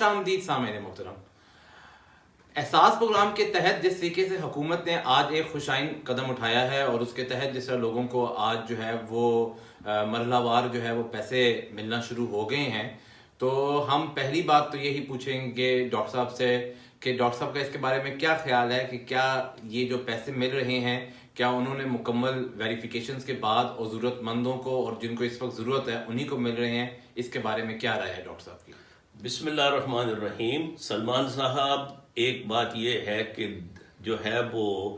آمدید سامعین محترم. احساس پروگرام کے تحت جس طریقے سے حکومت نے آج ایک خوشائن قدم اٹھایا ہے اور اس کے تحت جس طرح لوگوں کو آج جو ہے وہ مرحلہ وار جو ہے وہ پیسے ملنا شروع ہو گئے ہیں، تو ہم پہلی بات تو یہی پوچھیں گے ڈاکٹر صاحب سے کہ ڈاکٹر صاحب کا اس کے بارے میں کیا خیال ہے کہ کیا یہ جو پیسے مل رہے ہیں کیا انہوں نے مکمل ویریفیکیشنز کے بعد اور ضرورت مندوں کو اور جن کو اس وقت ضرورت ہے انہی کو مل رہے ہیں؟ اس کے بارے میں کیا رائے ہے ڈاکٹر صاحب کی؟ بسم اللہ الرحمن الرحیم. سلمان صاحب، ایک بات یہ ہے کہ جو ہے وہ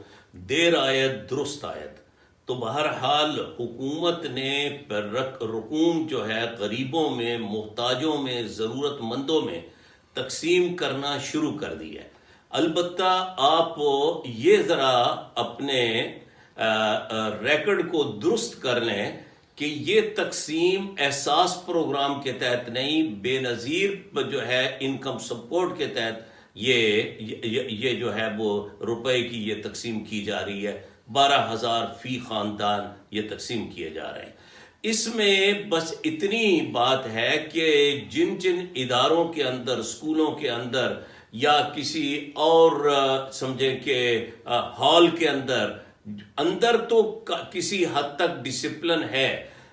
دیر آید درست آید، تو بہرحال حکومت نے رقوم جو ہے غریبوں میں، محتاجوں میں، ضرورت مندوں میں تقسیم کرنا شروع کر دی ہے. البتہ آپ یہ ذرا اپنے ریکارڈ کو درست کر لیں کہ یہ تقسیم احساس پروگرام کے تحت نہیں، بے نظیر جو ہے انکم سپورٹ کے تحت یہ جو ہے وہ روپے کی یہ تقسیم کی جا رہی ہے. 12,000 فی خاندان یہ تقسیم کیے جا رہے ہیں. اس میں بس اتنی بات ہے کہ جن اداروں کے اندر، اسکولوں کے اندر یا کسی اور سمجھیں کہ ہال کے اندر تو کسی حد تک ڈسپلن ہے،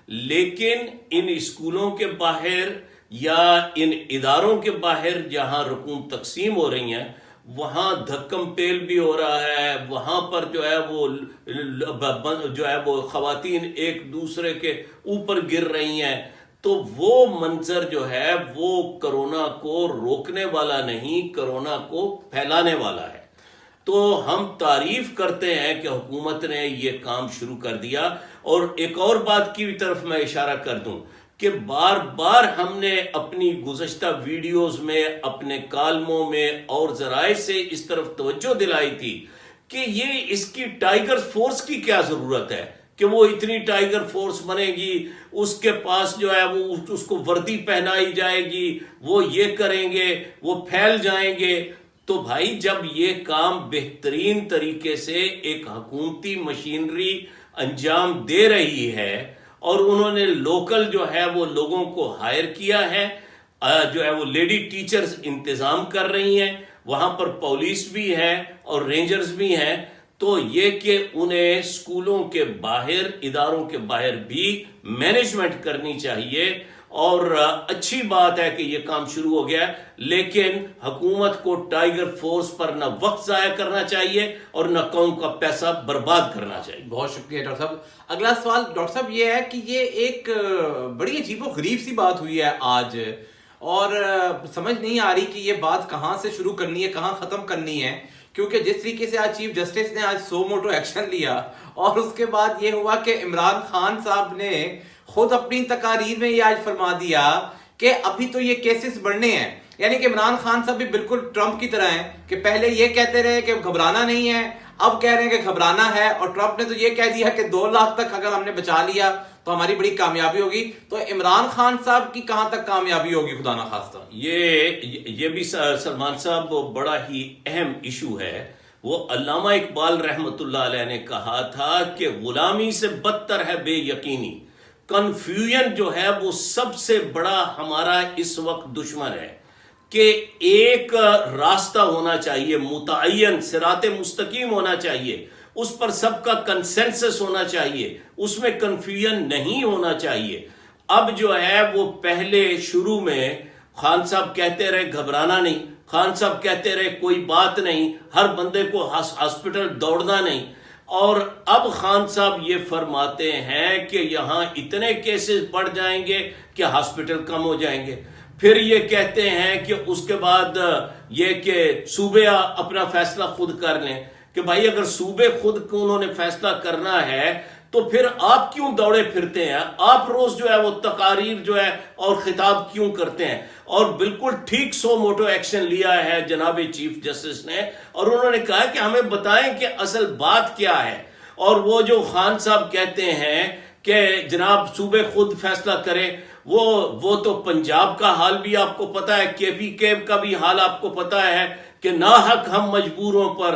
لیکن ان اسکولوں کے باہر یا ان اداروں کے باہر جہاں رقوم تقسیم ہو رہی ہیں وہاں دھکم پیل بھی ہو رہا ہے. وہاں پر جو ہے وہ خواتین ایک دوسرے کے اوپر گر رہی ہیں. تو وہ منظر جو ہے وہ کرونا کو روکنے والا نہیں، کرونا کو پھیلانے والا ہے. تو ہم تعریف کرتے ہیں کہ حکومت نے یہ کام شروع کر دیا. اور ایک اور بات کی طرف میں اشارہ کر دوں کہ بار بار ہم نے اپنی گزشتہ ویڈیوز میں، اپنے کالموں میں اور ذرائع سے اس طرف توجہ دلائی تھی کہ یہ اس کی ٹائیگر فورس کی کیا ضرورت ہے کہ وہ اتنی ٹائیگر فورس بنے گی، اس کے پاس جو ہے وہ اس کو وردی پہنائی جائے گی، وہ یہ کریں گے، وہ پھیل جائیں گے. تو بھائی جب یہ کام بہترین طریقے سے ایک حکومتی مشینری انجام دے رہی ہے اور انہوں نے لوکل جو ہے وہ لوگوں کو ہائر کیا ہے، جو ہے وہ لیڈی ٹیچرز انتظام کر رہی ہیں، وہاں پر پولیس بھی ہے اور رینجرز بھی ہیں، تو یہ کہ انہیں اسکولوں کے باہر، اداروں کے باہر بھی مینجمنٹ کرنی چاہیے. اور اچھی بات ہے کہ یہ کام شروع ہو گیا ہے، لیکن حکومت کو ٹائیگر فورس پر نہ وقت ضائع کرنا چاہیے اور نہ قوم کا پیسہ برباد کرنا چاہیے. بہت شکریہ ڈاکٹر صاحب. اگلا سوال ڈاکٹر صاحب یہ ہے کہ یہ ایک بڑی عجیب و غریب سی بات ہوئی ہے آج، اور سمجھ نہیں آ رہی کہ یہ بات کہاں سے شروع کرنی ہے، کہاں ختم کرنی ہے. کیونکہ جس طریقے سے آج چیف جسٹس نے آج سو موٹو ایکشن لیا اور اس کے بعد یہ ہوا کہ عمران خان صاحب نے خود اپنی تقاریر میں یہ آج فرما دیا کہ ابھی تو یہ کیسز بڑھنے ہیں. یعنی کہ عمران خان صاحب بھی بالکل ٹرمپ کی طرح ہیں کہ پہلے یہ کہتے رہے کہ گھبرانا نہیں ہے، اب کہہ رہے ہیں کہ گھبرانا ہے، اور ٹرمپ نے تو یہ کہہ دیا کہ 2 لاکھ تک اگر ہم نے بچا لیا تو ہماری بڑی کامیابی ہوگی. تو عمران خان صاحب کی کہاں تک کامیابی ہوگی خدا نہ خواستہ؟ یہ بھی سلمان صاحب بڑا ہی اہم ایشو ہے. وہ علامہ اقبال رحمۃ اللہ علیہ نے کہا تھا کہ غلامی سے بدتر ہے بے یقینی. کنفیوژن جو ہے وہ سب سے بڑا ہمارا اس وقت دشمن ہے. کہ ایک راستہ ہونا چاہیے، متعین صراط مستقیم ہونا چاہیے، اس پر سب کا کنسنسس ہونا چاہیے، اس میں کنفیوژن نہیں ہونا چاہیے. اب جو ہے وہ پہلے شروع میں خان صاحب کہتے رہے گھبرانا نہیں، خان صاحب کہتے رہے کوئی بات نہیں، ہر بندے کو ہاسپٹل دوڑنا نہیں، اور اب خان صاحب یہ فرماتے ہیں کہ یہاں اتنے کیسز بڑھ جائیں گے کہ ہاسپٹل کم ہو جائیں گے. پھر یہ کہتے ہیں کہ اس کے بعد یہ کہ صوبے اپنا فیصلہ خود کر لیں. کہ بھائی اگر صوبے خود کو انہوں نے فیصلہ کرنا ہے تو پھر آپ کیوں دوڑے پھرتے ہیں؟ آپ روز جو ہے وہ تقاریر جو ہے اور خطاب کیوں کرتے ہیں؟ اور بالکل ٹھیک سو موٹو ایکشن لیا ہے جناب چیف جسٹس نے، اور انہوں نے کہا کہ ہمیں بتائیں کہ اصل بات کیا ہے. اور وہ جو خان صاحب کہتے ہیں کہ جناب صوبے خود فیصلہ کریں، وہ تو پنجاب کا حال بھی آپ کو پتا ہے، کے پی کے کا بھی حال آپ کو پتا ہے کہ ناحق ہم مجبوروں پر